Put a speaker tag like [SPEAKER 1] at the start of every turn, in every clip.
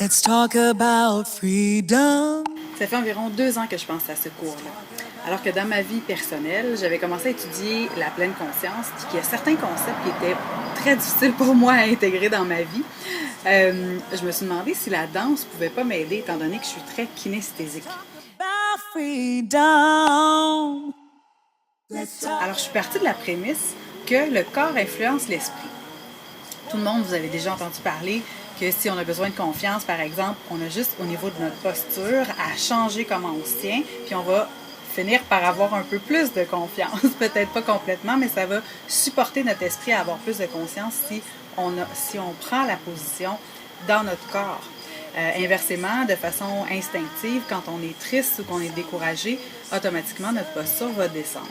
[SPEAKER 1] Let's talk about freedom.
[SPEAKER 2] Ça fait environ 2 ans que je pense à ce cours-là. Alors que dans ma vie personnelle, j'avais commencé à étudier la pleine conscience, puis qu'il y a certains concepts qui étaient très difficiles pour moi à intégrer dans ma vie. Je me suis demandé si la danse pouvait pas m'aider, étant donné que je suis très kinesthésique. Alors, je suis partie de la prémisse que le corps influence l'esprit. Tout le monde, vous avez déjà entendu parler que si on a besoin de confiance, par exemple, on a juste au niveau de notre posture à changer comment on se tient, puis on va finir par avoir un peu plus de confiance. Peut-être pas complètement, mais ça va supporter notre esprit à avoir plus de conscience si on prend la position dans notre corps. Inversement, de façon instinctive, quand on est triste ou qu'on est découragé, automatiquement notre posture va descendre.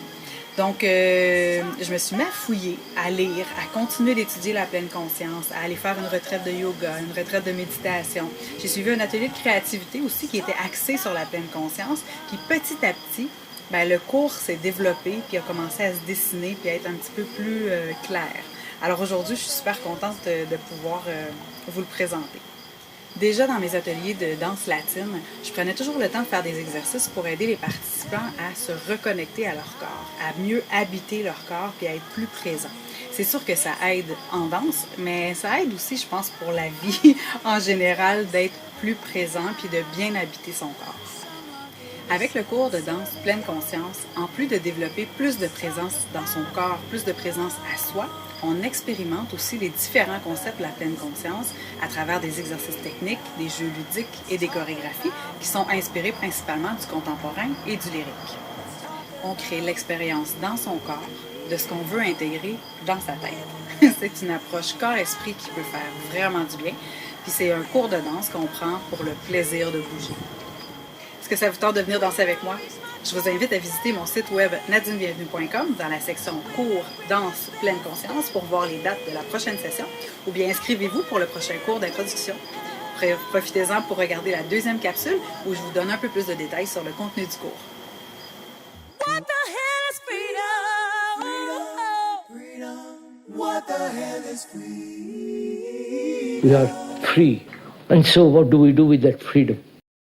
[SPEAKER 2] Donc, je me suis mis à fouiller, à lire, à continuer d'étudier la pleine conscience, à aller faire une retraite de yoga, une retraite de méditation. J'ai suivi un atelier de créativité aussi qui était axé sur la pleine conscience. Puis petit à petit, le cours s'est développé, puis a commencé à se dessiner, puis à être un petit peu plus clair. Alors aujourd'hui, je suis super contente de pouvoir vous le présenter. Déjà dans mes ateliers de danse latine, je prenais toujours le temps de faire des exercices pour aider les participants à se reconnecter à leur corps, à mieux habiter leur corps et à être plus présents. C'est sûr que ça aide en danse, mais ça aide aussi, je pense, pour la vie en général, d'être plus présent puis de bien habiter son corps. Avec le cours de danse pleine conscience, en plus de développer plus de présence dans son corps, plus de présence à soi, on expérimente aussi les différents concepts de la pleine conscience à travers des exercices techniques, des jeux ludiques et des chorégraphies qui sont inspirés principalement du contemporain et du lyrique. On crée l'expérience dans son corps de ce qu'on veut intégrer dans sa tête. C'est une approche corps-esprit qui peut faire vraiment du bien, puis c'est un cours de danse qu'on prend pour le plaisir de bouger. Est-ce que ça vous tente de venir danser avec moi? Je vous invite à visiter mon site web nadinebienvenue.com dans la section cours, danse, pleine conscience pour voir les dates de la prochaine session ou bien inscrivez-vous pour le prochain cours d'introduction. Profitez-en pour regarder la deuxième capsule où je vous donne un peu plus de détails sur le contenu du cours.
[SPEAKER 1] What the hell is freedom? What the hell is freedom?
[SPEAKER 3] We are free. And so what do we do with that freedom?